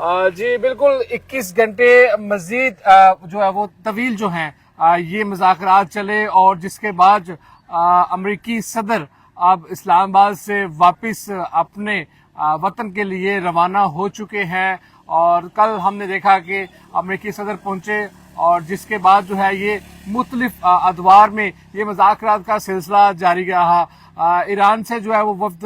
जी बिल्कुल 21 घंटे मजीद जो है वो तवील जो हैं ये मुज़ाकरात चले और जिसके बाद अमरीकी सदर अब इस्लामाबाद से वापस अपने वतन के लिए रवाना हो चुके हैं। और कल हमने देखा कि अमरीकी सदर पहुंचे और जिसके बाद जो है ये मुख्तलिफ अदवार में ये मुज़ाकरात का सिलसिला जारी रहा। ईरान से जो है वो वफ्द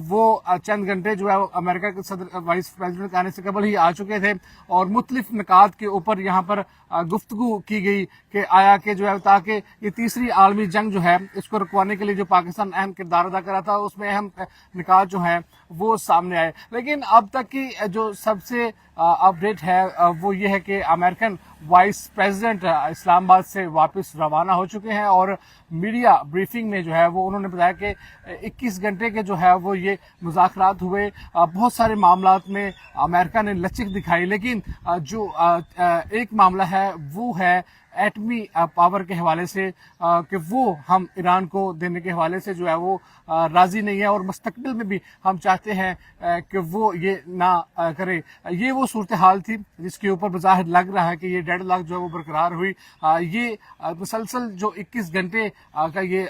वो चंद घंटे जो है अमेरिका के सदर वाइस प्रेसिडेंट आने से कबल ही आ चुके थे और मुख्तलिफ निकात के ऊपर यहाँ पर गुफ्तगू की गई कि आया कि जो है ताकि ये तीसरी आलमी जंग जो है इसको रुकवाने के लिए जो पाकिस्तान अहम किरदार अदा कर रहा था उसमें अहम निकात जो है वो सामने आए। लेकिन अब तक की जो सबसे अपडेट है वो ये है कि अमेरिकन वाइस प्रेसिडेंट इस्लामाबाद से वापस रवाना हो चुके हैं और मीडिया ब्रीफिंग में जो है वो उन्होंने बताया कि 21 घंटे के जो है वो ये मुज़ाकरात हुए। बहुत सारे मामलात में अमेरिका ने लचक दिखाई, लेकिन जो एक मामला है वो है एटमी पावर के हवाले से कि वो हम ईरान को देने के हवाले से जो है वो राजी नहीं है और मुस्तकबिल में भी हम चाहते हैं कि वो ये ना करे। ये वो सूरत हाल थी जिसके ऊपर बज़ाहिर लग रहा है कि ये डेडलॉक जो है वो बरकरार हुई। ये मुसलसल जो 21 घंटे का ये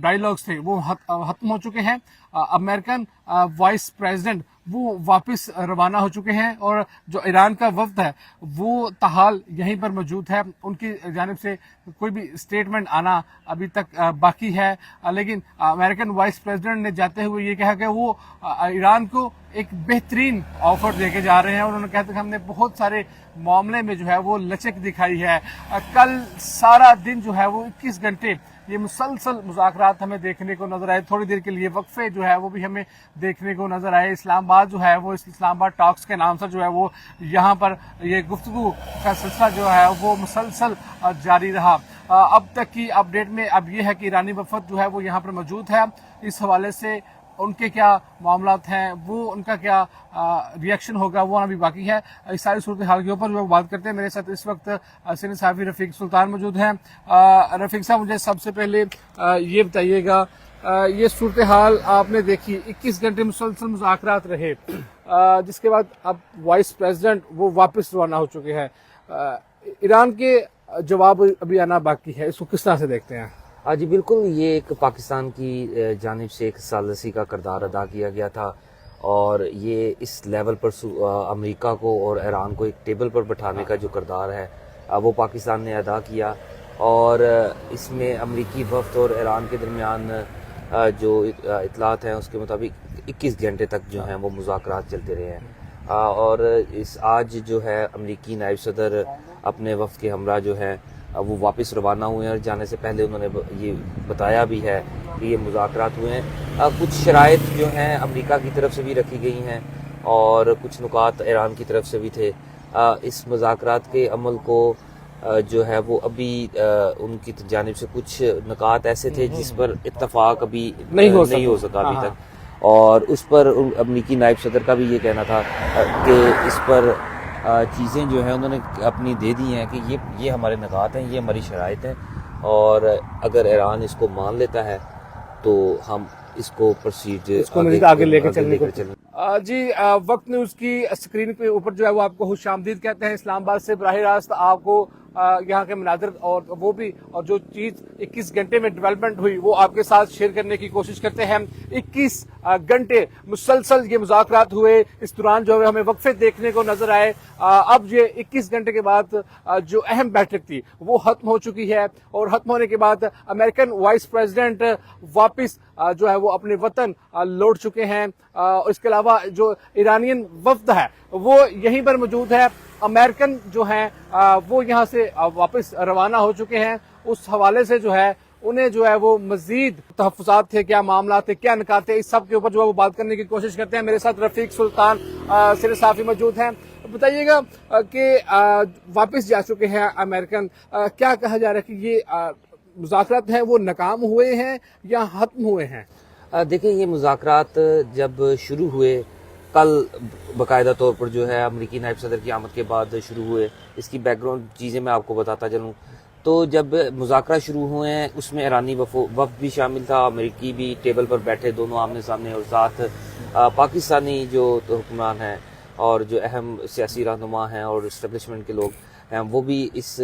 डायलॉग्स थे वो खत्म हो चुके हैं। अमेरिकन वाइस प्रेसिडेंट वो वापस रवाना हो चुके हैं और जो ईरान का वफ्द है वो ताहाल यहीं पर मौजूद है। उनकी जानिब से कोई भी स्टेटमेंट आना अभी तक बाकी है, लेकिन अमेरिकन वाइस प्रेसिडेंट ने जाते हुए ये कहा कि वो ईरान को एक बेहतरीन ऑफर देके जा रहे हैं और उन्होंने कहा कि हमने बहुत सारे मामले में जो है वो लचक दिखाई है। कल सारा दिन जो है वो 21 घंटे ये मुसलसल मुज़ाकरात हमें देखने को नजर आए। थोड़ी देर के लिए वक्फे जो है वो भी हमें देखने को नजर आए। इस्लामाबाद जो है वो इस्लामाबाद टॉक्स के नाम से जो है वो यहाँ पर ये गुफ्तगू का सिलसिला जो है वो मुसलसल जारी रहा। अब तक की अपडेट में अब ये है कि ईरानी वफद जो है वो यहाँ पर मौजूद है। इस हवाले से उनके क्या मामलात हैं, वो उनका क्या रिएक्शन होगा, वो अभी बाकी है। इस सारी सूरत हाल के ऊपर जो बात करते हैं मेरे साथ इस वक्त सीनियर सहाफ़ी रफ़ीक सुल्तान मौजूद हैं। रफ़ीक साहब, मुझे सबसे पहले ये बताइएगा, ये सूरत हाल आपने देखी, 21 घंटे मुसलसल मुज़ाकरात रहे, जिसके बाद अब वाइस प्रेसिडेंट वो वापस रवाना हो चुके हैं। ईरान के जवाब अभी आना बाकी है, इसको किस तरह से देखते हैं? हाँ जी बिल्कुल, ये एक पाकिस्तान की जानिब से एक सालसी का किरदार अदा किया गया था और ये इस लेवल पर अमेरिका को और ईरान को एक टेबल पर बैठाने का जो किरदार है वो पाकिस्तान ने अदा किया। और इसमें अमेरिकी वफ्द और ईरान के दरमियान जो इतलात हैं उसके मुताबिक 21 घंटे तक जो हैं वो मुज़ाकरात चलते रहे हैं। और इस आज जो है अमेरिकी नायब सदर अपने वफ्द के हमरा जो है वो वापस रवाना हुए हैं और जाने से पहले उन्होंने ये बताया भी है कि ये मुज़ाकरात हुए हैं। कुछ शराइत जो हैं अमेरिका की तरफ से भी रखी गई हैं और कुछ नुकात ईरान की तरफ से भी थे। इस मुज़ाकरात के अमल को जो है वो अभी उनकी जानिब से कुछ नुकात ऐसे थे जिस पर इत्तफाक अभी नहीं हो सका अभी तक। और उस पर अमेरिकी नायब सदर का भी ये कहना था कि इस पर चीज़ें जो हैं उन्होंने अपनी दे दी हैं कि ये हमारे निकात हैं, ये हमारी शराइत हैं और अगर ईरान इसको मान लेता है तो हम इसको प्रोसीड आगे लेकर चलने को जी वक्त न्यूज़ की स्क्रीन के ऊपर जो है वो आपको खुशामदीद कहते हैं। इस्लामाबाद से बराह रास्त आपको यहाँ के मनाज़िर और वो भी और जो चीज़ 21 घंटे में डेवलपमेंट हुई वो आपके साथ शेयर करने की कोशिश करते हैं। 21 घंटे मुसलसल ये मुज़ाकरात हुए, इस दौरान जो है हमें वक्फे देखने को नजर आए। अब ये 21 घंटे के बाद जो अहम बैठक थी वो खत्म हो चुकी है और खत्म होने के बाद अमेरिकन वाइस प्रेसिडेंट वापस जो है वो अपने वतन लौट चुके हैं। इसके अलावा जो ईरानियन वफ्द है वो यहीं पर मौजूद है। अमेरिकन जो हैं वो यहाँ से वापस रवाना हो चुके हैं। उस हवाले से जो है उन्हें जो है वो मजीद तहफ़्फ़ुज़ात थे, क्या मामला थे, क्या निकात थे, इस सब के ऊपर जो है वो बात करने की कोशिश करते हैं। मेरे साथ रफ़ीक सुल्तान सीनियर सहाफ़ी मौजूद हैं। बताइएगा कि वापस जा चुके हैं अमेरिकन, क्या कहा जा रहा है कि ये मुज़ाकरात हैं वो नाकाम हुए हैं या खत्म हुए हैं? देखिए, ये मुज़ाकरात जब शुरू हुए कल बाकायदा तौर पर जो है अमेरिकी नायब सदर की आमद के बाद शुरू हुए। इसकी बैकग्राउंड चीज़ें मैं आपको बताता चलूँ तो जब मुज़ाकरा शुरू हुए हैं उसमें ईरानी वफ़द भी शामिल था, अमेरिकी भी टेबल पर बैठे दोनों आमने सामने और साथ पाकिस्तानी जो हुक्मरान हैं اور جو اہم سیاسی رہنما ہیں اور اسٹیبلشمنٹ کے لوگ ہیں وہ بھی اس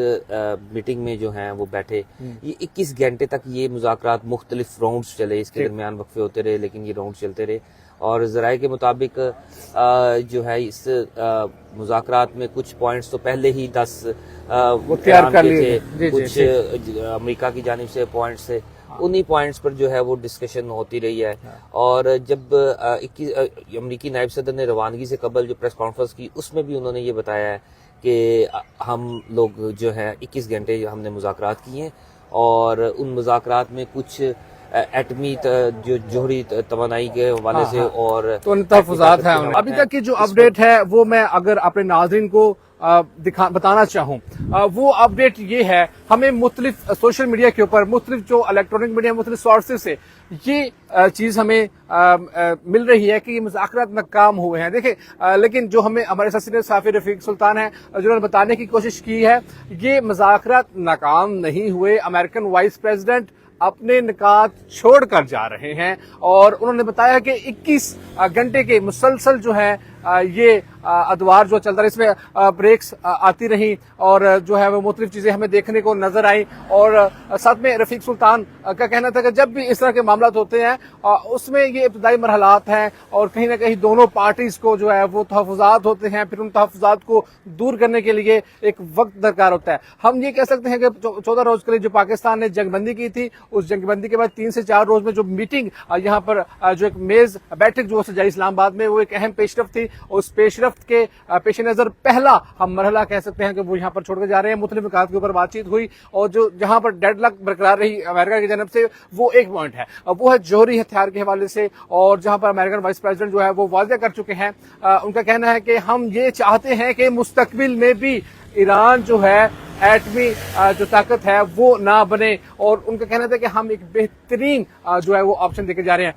میٹنگ میں جو ہیں وہ بیٹھے. یہ 21 گھنٹے تک یہ مذاکرات مختلف راؤنڈز چلے, اس کے درمیان وقفے ہوتے رہے لیکن یہ راؤنڈ چلتے رہے. اور ذرائع کے مطابق جو ہے اس مذاکرات میں کچھ پوائنٹس تو پہلے ہی 10 تیار کر لیے تھے, کچھ امریکہ کی جانب سے پوائنٹس تھے, انہی پوائنٹس پر جو ہے وہ ڈسکشن ہوتی رہی ہے. اور جب امریکی نائب صدر نے روانگی سے قبل جو پریس کانفرنس کی اس میں بھی انہوں نے یہ بتایا ہے کہ ہم لوگ جو ہے 21 گھنٹے ہم نے مذاکرات کیے ہیں اور ان مذاکرات میں کچھ ایٹمی جو جوہری توانائی کے حوالے سے اور تو ان تحفظات ہیں. ابھی تک کی جو اپڈیٹ ہے وہ میں اگر اپنے ناظرین کو بتانا چاہوں, وہ اپڈیٹ یہ ہے, ہمیں مختلف سوشل میڈیا کے اوپر مختلف جو الیکٹرانک میڈیا مختلف سورسز سے یہ چیز ہمیں مل رہی ہے کہ یہ مذاکرات ناکام ہوئے ہیں. دیکھیں لیکن جو ہمیں ہمارے سینئر صحافی رفیق سلطان ہیں جنہوں نے بتانے کی کوشش کی ہے یہ مذاکرات ناکام نہیں ہوئے. امریکن وائس پریزیڈنٹ اپنے نکات چھوڑ کر جا رہے ہیں اور انہوں نے بتایا کہ 21 گھنٹے کے مسلسل جو ہے یہ ادوار جو چلتا رہا, اس میں بریکس آتی رہیں اور جو ہے وہ مختلف چیزیں ہمیں دیکھنے کو نظر آئیں. اور ساتھ میں رفیق سلطان کا کہنا تھا کہ جب بھی اس طرح کے معاملات ہوتے ہیں اس میں یہ ابتدائی مرحلات ہیں اور کہیں نہ کہیں دونوں پارٹیز کو جو ہے وہ تحفظات ہوتے ہیں, پھر ان تحفظات کو دور کرنے کے لیے ایک وقت درکار ہوتا ہے. ہم یہ کہہ سکتے ہیں کہ 14 روز کے لیے جو پاکستان نے جنگ بندی کی تھی, اس جنگ بندی کے بعد 3 سے 4 روز میں جو میٹنگ یہاں پر جو ایک میز بیٹھک جو سجائی اسلام آباد میں, وہ ایک اہم پیش رفت تھی. اس پیش رفت کے پیش نظر پہلا ہم مرحلہ کہہ سکتے ہیں کہ وہ یہاں پر چھوڑ کے جا رہے ہیں. مختلف نکات کے اوپر بات چیت ہوئی اور جو جہاں پر ڈیڈ لاک برقرار رہی امریکہ کی جانب سے وہ ایک پوائنٹ ہے, وہ ہے جوہری ہتھیار کے حوالے سے. اور جہاں پر امریکن وائس پریزیڈنٹ جو ہے وہ واضح کر چکے ہیں, ان کا کہنا ہے کہ ہم یہ چاہتے ہیں کہ مستقبل میں بھی ایران جو ہے ایٹمی جو طاقت ہے وہ نہ بنے, اور ان کا کہنا تھا کہ ہم ایک بہترین جو ہے وہ آپشن دے کے جا رہے ہیں.